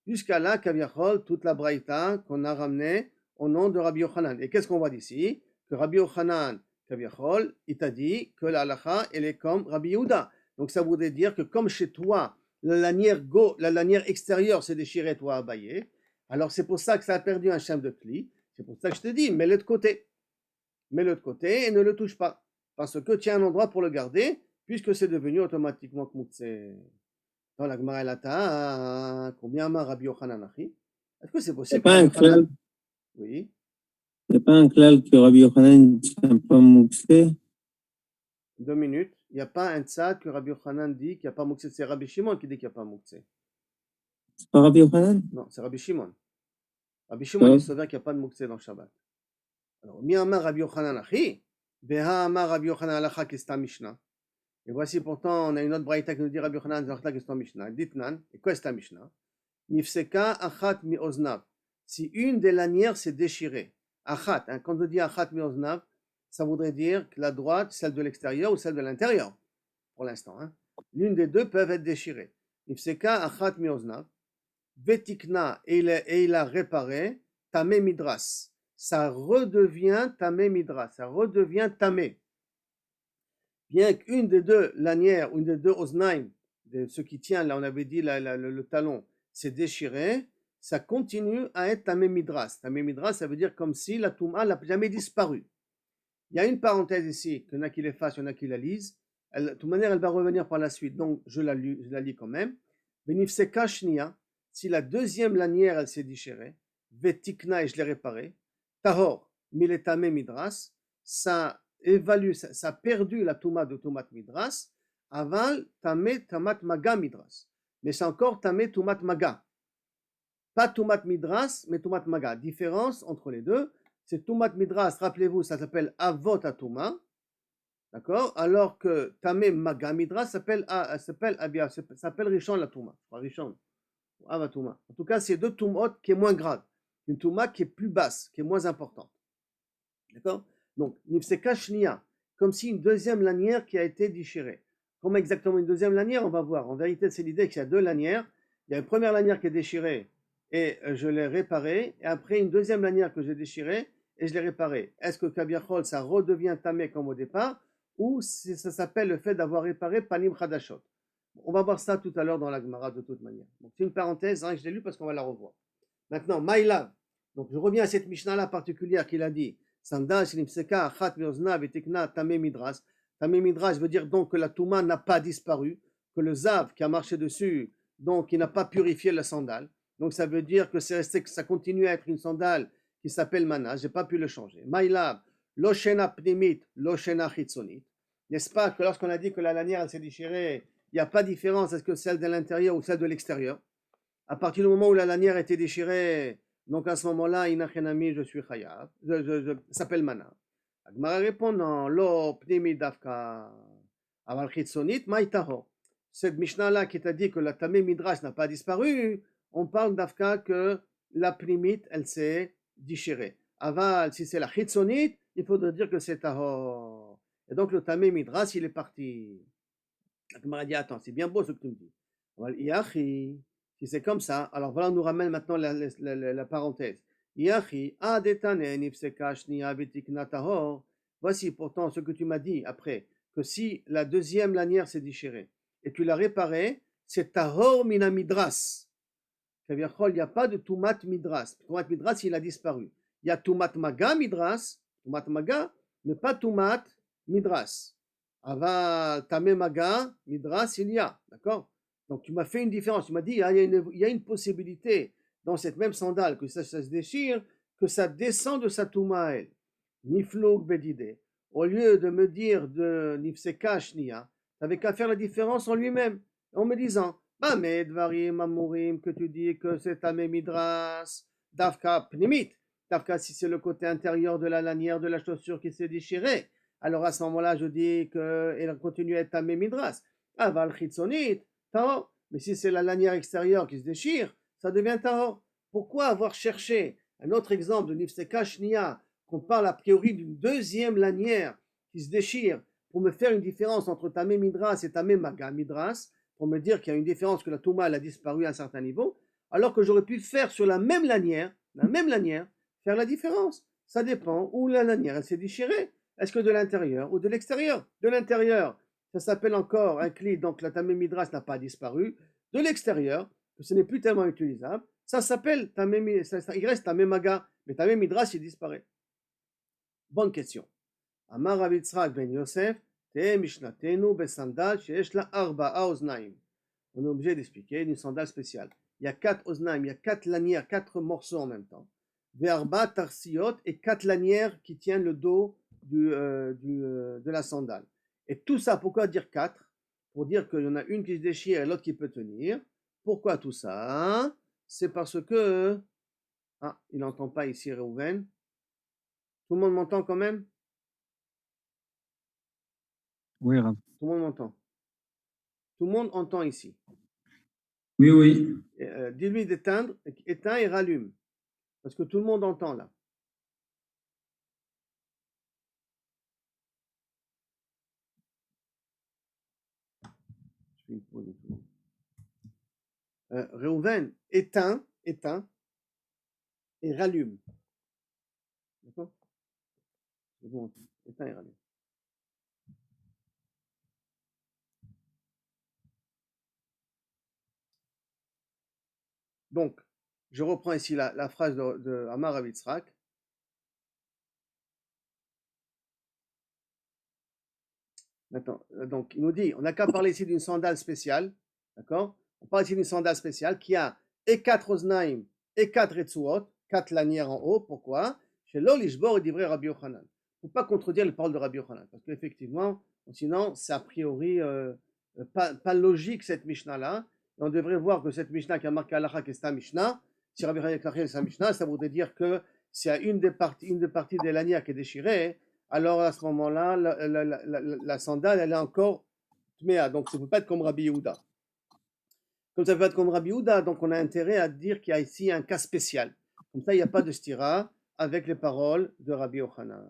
Jusqu'à là, kaviachol, toute la braïta qu'on a ramenée au nom de Rabbi Yochanan. Et qu'est-ce qu'on voit d'ici? Que Rabbi Yochanan, kaviachol, il t'a dit que la halacha elle est comme Rabbi Yehuda. Donc ça voudrait dire que comme chez toi, la lanière extérieure s'est déchirée, toi abayé. Alors c'est pour ça que ça a perdu un shem de kli. C'est pour ça que je te dis, mets-le de côté. Mets-le de côté et ne le touche pas. Parce que tu as un endroit pour le garder, puisque c'est devenu automatiquement kmoutse. Dans la Gemara Elata, combien m'a Rabbi Yochanan Achi? Est-ce que c'est possible? C'est pas un klal. Oui. C'est pas un klal que Rabbi Yochanan ne tient pas mouxé. 2 minutes. Il n'y a pas un tzad que Rabbi Yochanan dit qu'il n'y a pas mouxé. C'est Rabbi Shimon qui dit qu'il n'y a pas mouxé. C'est pas Rabbi Yochanan? Non, c'est Rabbi Shimon. Rabbi Shimon il sauve qu'il n'y a pas de mouxé dans le Shabbat. Alors, Miyama Rabbi Yochanan Achi, Beha Amar Rabbi Yochanan Alacha Kesta Mishnah. Et voici pourtant, on a une autre braïta qui nous dit Rabbi Yochanan Alacha Kesta Mishnah. Ditnan, et quoi est la Mishnah? Nifseka Achat Mi Oznav. Si une des lanières s'est déchirée, Achat, hein, quand on dit Achat Mi Oznav, ça voudrait dire que la droite, celle de l'extérieur ou celle de l'intérieur, pour l'instant. Hein. L'une des deux peuvent être déchirées. Nifseka Achat Mi Oznav. Vetikna, et il a réparé, Tamé Midras. Ça redevient Tamé Midras, ça redevient Tamé. Bien qu'une des deux lanières, une des deux oznaim, de ce qui tient, là on avait dit le talon, s'est déchiré, ça continue à être Tamé Midras. Tamé Midras, ça veut dire comme si la Touma n'a jamais disparu. Il y a une parenthèse ici, qu'il y en a qui l'effacent, il y en a qui la lisent. De toute manière, elle va revenir par la suite, donc je la lis quand même. Benifseka Shnia, si la deuxième lanière elle s'est déchirée, Vetikna et je l'ai réparée, Tahor, Miletame Midras, ça évalue, ça a perdu la Touma de Toumat Midras, aval Tamé Tamat Maga Midras. Mais c'est encore Tamé Toumat Maga. Pas Toumat Midras, mais Toumat Maga. Différence entre les deux, c'est Toumat Midras, rappelez-vous, ça s'appelle Avot Atouma, d'accord? Alors que Tamé Maga Midras s'appelle Rishon la Touma, Rishon. Avatouma. En tout cas, c'est deux toumot qui est moins grave. Une touma qui est plus basse, qui est moins importante. D'accord? Donc, nifseka shnia, comme si une deuxième lanière qui a été déchirée. Comment exactement une deuxième lanière? On va voir. En vérité, c'est l'idée qu'il y a deux lanières. Il y a une première lanière qui est déchirée et je l'ai réparée. Et après, une deuxième lanière que j'ai déchirée et je l'ai réparée. Est-ce que kabiachol, ça redevient tamé comme au départ? Ou ça s'appelle le fait d'avoir réparé panim chadashot? On va voir ça tout à l'heure dans la Gemara de toute manière. Donc c'est une parenthèse, hein, je l'ai lu parce qu'on va la revoir. Maintenant, Maïlav. Donc je reviens à cette Mishnah-là particulière qu'il a dit. Sandal, Shinimseka, Achat, Miozna, Vetikna, Tamé Midras. Tamé Midras veut dire donc que la Touma n'a pas disparu, que le Zav qui a marché dessus, donc il n'a pas purifié la sandale. Donc ça veut dire que c'est resté, que ça continue à être une sandale qui s'appelle Mana. Je n'ai pas pu le changer. Maïlav, Loshena Pnimit, Loshena Chitzonit. N'est-ce pas que lorsqu'on a dit que la lanière s'est déchirée, il n'y a pas de différence, est-ce que celle de l'intérieur ou celle de l'extérieur? À partir du moment où la lanière était déchirée, donc à ce moment-là, inachenami, je suis chayav, ça s'appelle mana. Agmara répond non, lo pnimi dafka aval chitzonit maïtaho. Cette Mishnah-là qui t'a dit que la tamé midrash n'a pas disparu, on parle d'afka que la pnimit, elle s'est déchirée. Aval, si c'est la chitzonit, il faudrait dire que c'est tahor. Et donc le tamé midrash, il est parti. Agmara dit attends, c'est bien beau ce que tu me dis. Aval iachi. Si c'est comme ça, alors voilà, on nous ramène maintenant la parenthèse. Voici pourtant ce que tu m'as dit après, que si la deuxième lanière s'est déchirée et tu l'as réparée, c'est tahor mina midras. Il n'y a pas de tumat midras. Tumat midras, il a disparu. Il y a tumat maga midras, tumat maga, mais pas tumat midras. Ava tamé maga midras, il y a, d'accord? Donc tu m'as fait une différence, tu m'as dit il y a une possibilité dans cette même sandale que ça se déchire, que ça descend de sa touma à elle. Niflouk bedide. Au lieu de me dire de nifseka shnia, tu n'avais qu'à faire la différence en lui-même, en me disant mais dvarim amurim que tu dis que c'est tamé midras, dafka pnimit, dafka si c'est le côté intérieur de la lanière de la chaussure qui s'est déchirée, alors à ce moment-là je dis qu'elle continue à être tamé midras. Aval chitzonit, tahor. Mais si c'est la lanière extérieure qui se déchire, ça devient tahor. Pourquoi avoir cherché un autre exemple de nifseka shnia, qu'on parle a priori d'une deuxième lanière qui se déchire, pour me faire une différence entre tamé midras et tamé maga midras, pour me dire qu'il y a une différence, que la touma elle a disparu à un certain niveau, alors que j'aurais pu faire sur la même lanière, faire la différence. Ça dépend où la lanière elle s'est déchirée. Est-ce que de l'intérieur ou de l'extérieur? De l'intérieur, ça s'appelle encore un cli, donc la tamé midras n'a pas disparu. De l'extérieur, que ce n'est plus tellement utilisable, ça s'appelle tamé, il reste tamé maga, mais tamé midras il disparaît. Bonne question. Amar Rav Yitzchak ben Yosef, te mishnatenu besandal sheyesh la arba'a oznaim. On est obligé d'expliquer une sandale spéciale. Il y a 4 oznaim, il y a 4 lanières, 4 morceaux en même temps. Ve'arba tarsiot, et 4 lanières qui tiennent le dos de la sandale. Et tout ça, pourquoi dire 4? Pour dire qu'il y en a une qui se déchire et l'autre qui peut tenir. Pourquoi tout ça? C'est parce que... Ah, il n'entend pas ici Reuven. Tout le monde m'entend quand même? Oui, Rav. Tout le monde m'entend. Tout le monde entend ici. Oui, oui. Dis-lui d'éteindre, éteins et rallume. Parce que tout le monde entend là. Je fais une pause. Reuven, éteins et rallume. D'accord? C'est bon, éteins et rallume. Donc, je reprends ici la phrase de Amar Rav Yitzchak. Maintenant, donc, il nous dit, on n'a qu'à parler ici d'une sandale spéciale, d'accord? On parle ici d'une sandale spéciale qui a et 4 oznaim et 4 retsuot, 4 lanières en haut. Pourquoi? Chez l'olishbor et d'ivrei Rabbi Yochanan. Il ne faut pas contredire les paroles de Rabbi Yochanan, parce qu'effectivement, sinon, c'est a priori pas logique cette Mishnah-là. On devrait voir que cette Mishnah qui a marqué Halacha que c'est un Mishnah, si Rabbi Yochanan est un Mishnah, ça voudrait dire que s'il y a une des parties des lanières qui est déchirée, alors à ce moment-là, la sandale, elle est encore tméa. Donc ça ne peut pas être comme Rabbi Yehuda. Comme ça ne peut pas être comme Rabbi Yehuda, donc on a intérêt à dire qu'il y a ici un cas spécial. Comme ça, il n'y a pas de stira avec les paroles de Rabbi Yochanan.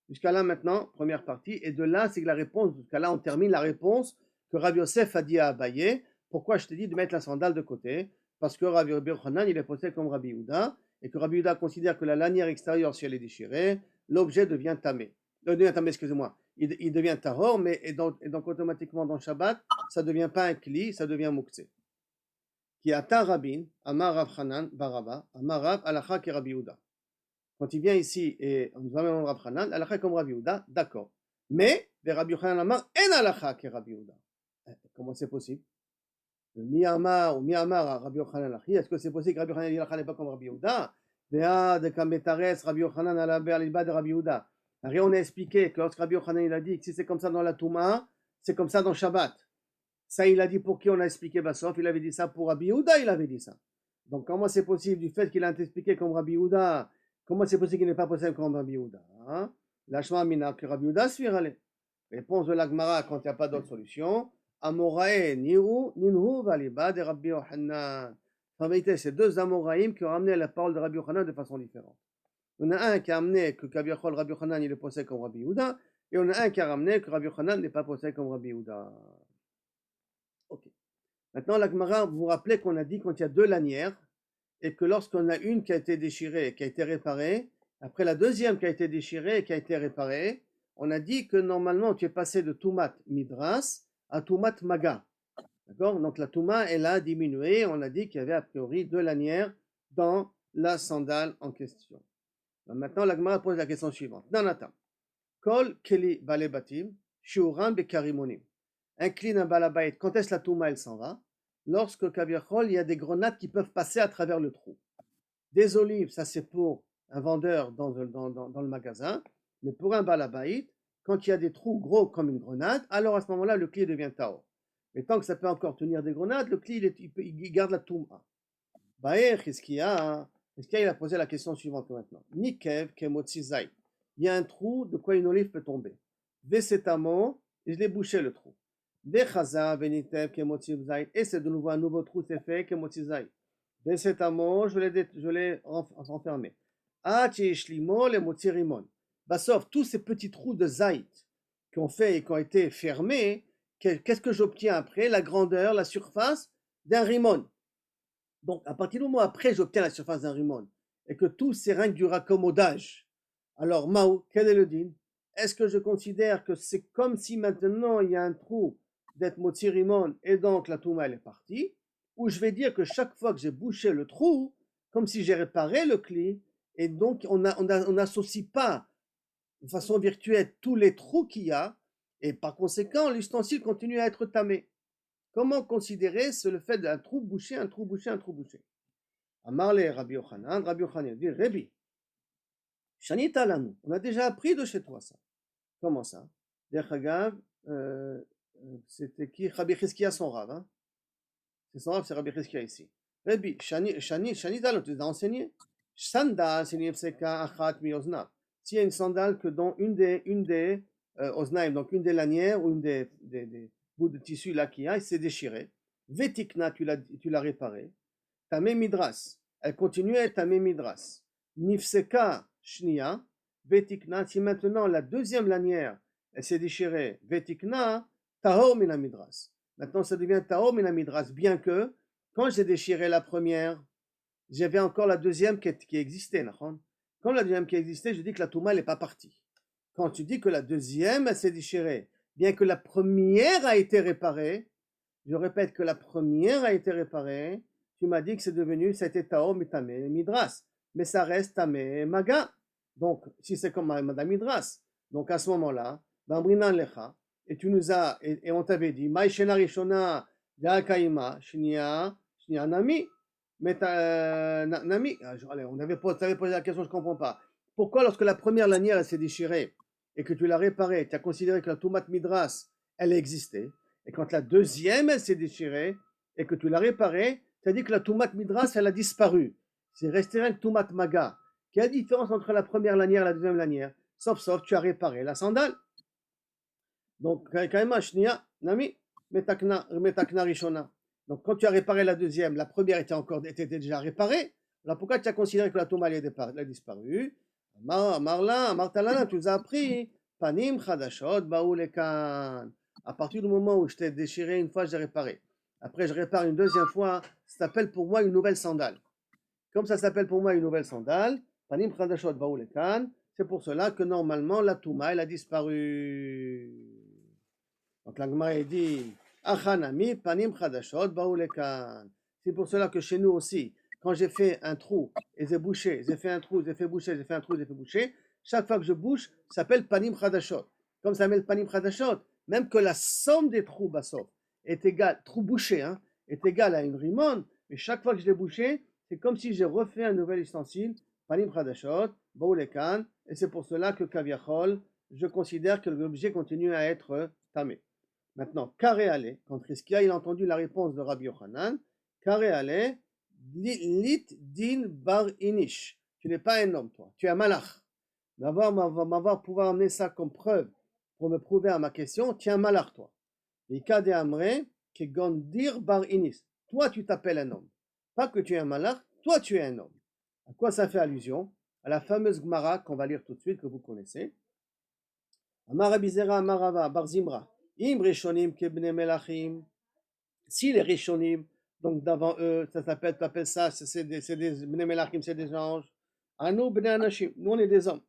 Jusqu'à là maintenant, première partie. Et de là, c'est que la réponse, jusqu'à là, on termine la réponse que Rabbi Yosef a dit à Abaye. Pourquoi je te dis de mettre la sandale de côté? Parce que Rabbi Yochanan, il est posé comme Rabbi Yehuda, et que Rabbi Yehuda considère que la lanière extérieure, si elle est déchirée, l'objet devient tamé. Excusez-moi, il devient tahor, mais et donc automatiquement dans Shabbat, ça ne devient pas un kli, ça devient muktzeh. Qui ata rabin, amar Rav Hanan baraba, amar Rav alacha ki Rabbi Yehuda. Quand il vient ici et on nous amène Rav Hanan, alacha comme Rabbi Yehuda, d'accord. Mais Rabbi Yochanan amar en alacha ki Rabbi Yehuda. Comment c'est possible? Mi amar Rabbi Yochanan alachi, est-ce que c'est possible que Rabbi Yochanan alacha n'est pas comme Rabbi Yehuda? Vea de Kametares, Rabbi Yochanan alaber l'ilba de Rabbi Yehuda. On a expliqué que lorsque Rabbi Yochanan il a dit que si c'est comme ça dans la Touma, c'est comme ça dans Shabbat. Ça, il a dit pour qui on a expliqué Bassof, il avait dit ça pour Rabbi Yehuda, il avait dit ça. Donc, comment c'est possible du fait qu'il a expliqué comme Rabbi Yehuda, comment c'est possible qu'il n'est pas possible comme Rabbi Yehuda, hein? Lachma mina que Rabbi Yehuda suit aller. Réponse de l'Agmara quand il n'y a pas d'autre solution. Amorae ninhu valiba de Rabbi Yochanan. En vérité, c'est deux Amoraïm qui ont ramené la parole de Rabbi Yochanan de façon différente. On a un qui a amené que Kaviachol Rabbi Yochanan il est possède comme Rabbi Yehuda, et on a un qui a ramené que Rabbi Yochanan n'est pas possède comme Rabbi Yehuda. Ok. Maintenant, la Gemara, vous vous rappelez qu'on a dit quand il y a deux lanières, et que lorsqu'on a une qui a été déchirée et qui a été réparée, après la deuxième qui a été déchirée et qui a été réparée, on a dit que normalement tu es passé de Tumat Midras à Tumat Maga. D'accord? Donc la Touma, elle a diminué, on a dit qu'il y avait a priori deux lanières dans la sandale en question. Maintenant, la Gemara pose la question suivante. Nanata. Kol Keli Balebatim, Shiuram Bekarimonim. Incline un balabait. Quand est-ce la Touma, elle s'en va? Lorsque Kaviachol, il y a des grenades qui peuvent passer à travers le trou. Des olives, ça c'est pour un vendeur dans le magasin, mais pour un balabait, quand il y a des trous gros comme une grenade, alors à ce moment-là, le clé devient Tao. Mais tant que ça peut encore tenir des grenades, le clé, il garde la Touma. Baer, Hiskiya, il a posé la question suivante maintenant. Nikev, Kemotsi Zai. Il y a un trou, de quoi une olive peut tomber. Vesetamo, et je l'ai bouché le trou. Vechaza, Venitev, Kemotsi Zai. Et c'est de nouveau un nouveau trou, c'est fait, Kemotsi Zai. Vesetamo, je l'ai enfermé. Shlimo, le Motsi Rimon. Sauf tous ces petits trous de Zait qui ont été fermés, qu'est-ce que j'obtiens après? La grandeur, la surface d'un rimon. Donc, à partir du moment où après j'obtiens la surface d'un rimon et que tout c'est rien que du raccommodage, alors Mao, quel est le din? Est-ce que je considère que c'est comme si maintenant il y a un trou d'être motzi rimon et donc la touma elle est partie, ou je vais dire que chaque fois que j'ai bouché le trou, comme si j'ai réparé le cli, et donc on n'associe pas de façon virtuelle tous les trous qu'il y a, et par conséquent l'ustensile continue à être tamé. Comment considérer le fait d'un trou bouché, un trou bouché, un trou bouché? Amarle Rabbi Yochanan dit Rabbi, Shanita lanu, on a déjà appris de chez toi ça. Comment ça? Derchagav, c'était qui? Rabbi Chizkiya son rave, hein? C'est son rave, c'est Rabbi Chizkiya ici. Rabbi, Shanita lanu, tu les as enseigné? Sandal, c'est Nifseka Achat mi Oznav. S'il y a une sandale que dans une des Oznaim, donc une des lanières ou une des bout de tissu là qu'il y a, il s'est déchiré. Vetikna, tu l'as réparé. Tamé midras, elle continue à être tamé midras. Nifseka shnia, vetikna, si maintenant la deuxième lanière, elle s'est déchirée, vetikna, tahor mina midras. Maintenant ça devient tahor mina midras, bien que quand j'ai déchiré la première, j'avais encore la deuxième qui existait. Quand la deuxième qui existait, je dis que la touma n'est pas partie. Quand tu dis que la deuxième elle s'est déchirée, bien que la première a été réparée, je répète que la première a été réparée, tu m'as dit que c'est devenu, c'était Tao Mitame Midras, mais ça reste Tame Maga. Donc, si c'est comme Madame Midras, donc à ce moment-là, Bambrinan Lecha, et tu nous as, et on t'avait dit, Maïshena Rishona, Dakaima, Shnia Nami, Nami, allez, on avait posé la question, je ne comprends pas. Pourquoi lorsque la première lanière s'est déchirée, et que tu l'as réparée, tu as considéré que la Tumat Midras, elle existait, et quand la deuxième, elle s'est déchirée, et que tu l'as réparée, tu as dit que la Tumat Midras, elle a disparu. C'est resté un Tumat Maga. Quelle est la différence entre la première lanière et la deuxième lanière? Sauf, tu as réparé la sandale. Donc, Kaima Shnia, Nami, Metakna Rishona. Donc, quand tu as réparé la deuxième, la première était déjà réparée. Alors, pourquoi tu as considéré que la Tumat elle a disparu? Martalana, tu nous as appris. Panim Chadashot, Baoulekan. À partir du moment où je t'ai déchiré une fois, j'ai réparé. Après, je répare une deuxième fois, ça s'appelle pour moi une nouvelle sandale. Comme ça s'appelle pour moi une nouvelle sandale, Panim Chadashot, Baoulekan, c'est pour cela que normalement la Touma, elle a disparu. Donc la Gemara dit, Achanami, Panim Chadashot, Baoulekan. C'est pour cela que chez nous aussi, quand j'ai fait un trou et j'ai bouché, j'ai fait un trou, j'ai fait boucher, j'ai fait un trou, j'ai fait boucher, chaque fois que je bouche, ça s'appelle Panim Chadashot. Comme ça s'appelle Panim Chadashot, même que la somme des trous Bassof est égale, trou bouché, hein, est égale à une rimon, mais chaque fois que je l'ai bouché, c'est comme si j'ai refait un nouvel ustensile, Panim Chadashot, Baoulekan, et c'est pour cela que Kaviachol, je considère que l'objet continue à être tamé. Maintenant, Karé Ale, quand Rizkia il a entendu la réponse de Rabbi Yochanan, Karé Ale, lit din bar inish. Tu n'es pas un homme, toi. Tu es un malach. M'avoir pouvoir amener ça comme preuve pour me prouver à ma question, tu es un malach, toi. Et Kade Amre, que Gondir bar inish. Toi, tu t'appelles un homme. Pas que tu es un malach, toi, tu es un homme. À quoi ça fait allusion? À la fameuse Gemara qu'on va lire tout de suite, que vous connaissez. Amar Rabbi Zera, Amar Rava, Bar Zimra. Im Rishonim kebne melachim. Si les Rishonim, donc d'avant eux, ça s'appelle, tu appelles ça, c'est des bne melachim, c'est des anges. Anu bne anashim, nous on est des hommes.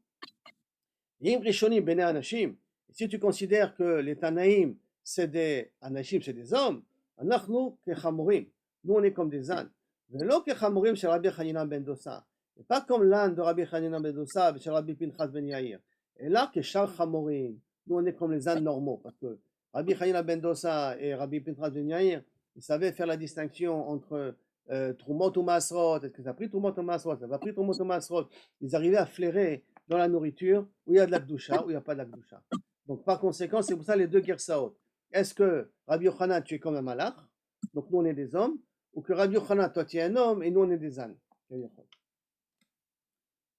Im Rishonim bne anashim. Si tu considères que les Tanaïm, c'est des anashim, c'est des hommes, anachnu kechamorim. Nous on est comme des ânes. Velo kechamorim chez Rabbi Chanina ben Dosa. Et pas comme l'âne de Rabbi Chanina ben Dosa, chez Rabbi Pinchas ben Yair. Et là, Keshar Chamorim. Nous on est comme les ânes normaux, parce que Rabbi Chanina ben Dosa et Rabbi Pinchas ben Yair, ils savaient faire la distinction entre Trumot ou Masrot. Est-ce que ça a pris Trumot ou Masrot? Ça n'a pas pris Trumot ou Masrot. Ils arrivaient à flairer dans la nourriture où il y a de la Gdusha, où il n'y a pas de la Gdusha. Donc par conséquent, c'est pour ça les deux Gersaot. Est-ce que Rabbi Yochanan, tu es comme un malach, donc nous on est des hommes, ou que Rabbi Yochanan, toi tu es un homme et nous on est des ânes?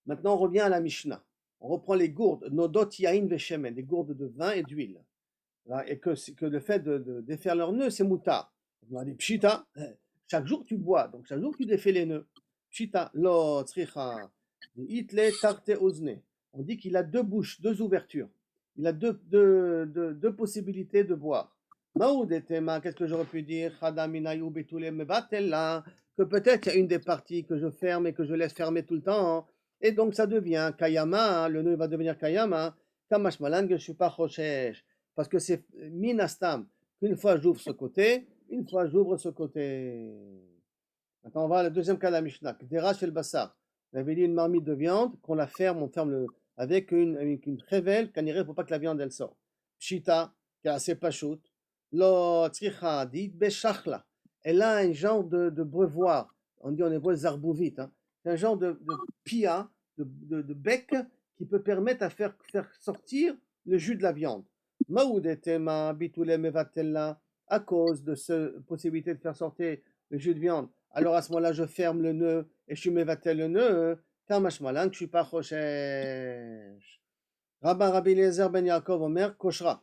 Maintenant on revient à la Mishnah. On reprend les gourdes, Nodot Yain Veshemen, des gourdes de vin et d'huile. Et que le fait de défaire leurs nœuds, c'est moutard. On a des pshita, chaque jour tu bois, donc chaque jour tu défais les nœuds. Pshita, lo tzricha, itle tarte ozne. On dit qu'il a deux bouches, deux ouvertures. Il a deux possibilités de boire. Maoudetema, qu'est-ce que j'aurais pu dire? Que peut-être il y a une des parties que je ferme et que je laisse fermer tout le temps. Et donc ça devient Kayama, le nœud va devenir Kayama. Kamashmalan, que je ne suis pas Choshesh. Parce que c'est Minastam. Une fois j'ouvre ce côté, une fois j'ouvre ce côté. Maintenant on va à la deuxième cas de la Mishnah. Derash el Bassar. On avait dit une marmite de viande qu'on la ferme, on ferme avec une révèle, qu'il ne faut pas que la viande elle sorte. Pshita, qui est assez pachout. Lo tzricha dit beshachla. Elle a un genre de brevoire. On dit en hébreu zarbouvit. C'est un genre de pia, de bec qui peut permettre à faire sortir le jus de la viande. Maoudetema bitule mevatella, à cause de cette possibilité de faire sortir le jus de viande. Alors à ce moment-là, je ferme le nœud et je mevatel le nœud. Kamashmalan, que je suis pas choshesh. Rabbi Eliezer ben Yaakov Omer koshra.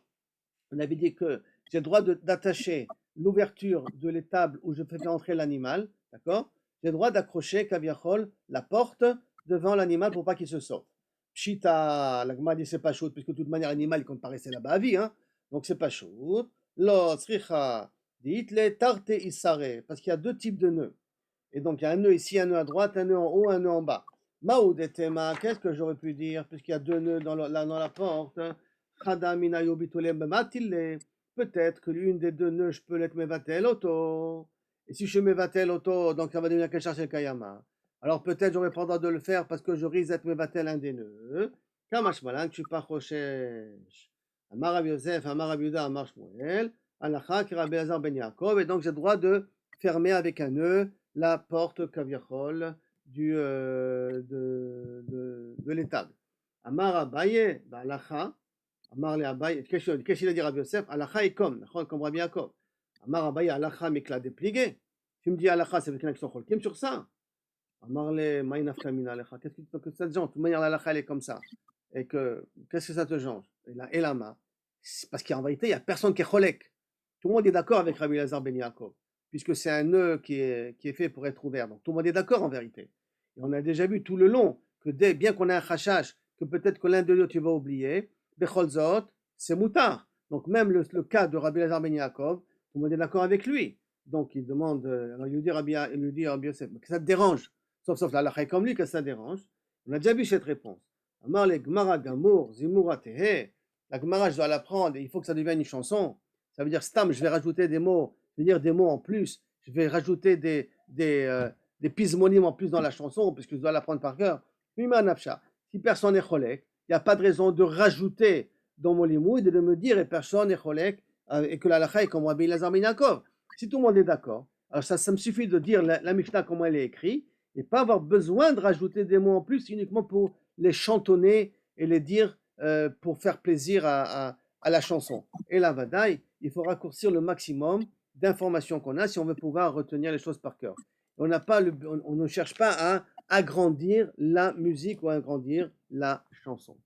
On avait dit que j'ai le droit d'attacher l'ouverture de l'étable où je fais entrer l'animal, d'accord? J'ai le droit d'accrocher kaviachol la porte devant l'animal pour pas qu'il se sorte. Pshita, la Gemara dit c'est pas chaud, puisque de toute manière l'animal il compte pas rester là-bas à vie, donc c'est pas chaud. Lo tzricha ditle tarte isare, parce qu'il y a deux types de nœuds. Et donc il y a un nœud ici, un nœud à droite, un nœud en haut, un nœud en bas. Maoudetema, qu'est-ce que j'aurais pu dire, puisqu'il y a deux nœuds dans la porte? Peut-être que l'une des deux nœuds, je peux l'être mevatel auto. Et si je mevatel auto, donc ça va devenir quelque chose kayama. Alors peut-être j'aurais pas le droit de le faire parce que je risque d'être mevatel un des nœuds. Kamashmalan, je suis pas choshesh. Amar Rabbi Yosef, Amar Rabbi Yehuda, Amar Shmuel, Alacha ki Rabbi Elazar ben Yaakov. Et donc j'ai le droit de fermer avec un nœud la porte kaviachol de l'étable. Amar Abaye, Alacha. Amar le Abaye, qu'est-ce qu'il a dit Rabbi Yosef? Alacha est comme Rabbi Yaakov. Amar Abaye, Alacha m'éclat déplié. Tu me dis Alacha, c'est avec un accent cholkim sur ça. Amar le Maïnafka min Alacha. Qu'est-ce que ça te change? De toute manière, l'Alacha elle est comme ça. Et qu'est-ce que ça te change? Et la main. Parce qu'en vérité, il n'y a personne qui est cholek. Tout le monde est d'accord avec Rabbi Elazar ben Yaakov, puisque c'est un nœud qui est fait pour être ouvert. Donc tout le monde est d'accord en vérité. Et on a déjà vu tout le long que bien qu'on ait un chachash, que peut-être que l'un de deux tu vas oublier, Becholzot, c'est moutard. Donc même le cas de Rabbi Elazar ben Yaakov, tout le monde est d'accord avec lui. Donc il demande, alors il lui dit Rabbi Yosef, que ça te dérange, sauf la halakha est comme lui, que ça dérange. On a déjà vu cette réponse. Amar le Gemara Gamour, Zimura Tehe. La Gemara, je dois l'apprendre, il faut que ça devienne une chanson. Ça veut dire stam, je vais rajouter des mots, je vais dire des mots en plus, je vais rajouter des pismonymes en plus dans la chanson, puisque je dois l'apprendre par cœur. Si personne n'est cholek, il n'y a pas de raison de rajouter dans mon limoud et de me dire et personne n'est cholek et que la halakha est comme Rabbi Elazar ben Yaakov. Si tout le monde est d'accord, alors ça me suffit de dire la Mishnah comment elle est écrite et pas avoir besoin de rajouter des mots en plus uniquement pour les chantonner et les dire pour faire plaisir à la chanson. Et la vadaï, il faut raccourcir le maximum d'informations qu'on a si on veut pouvoir retenir les choses par cœur. On ne cherche pas à agrandir la musique ou à agrandir la chanson.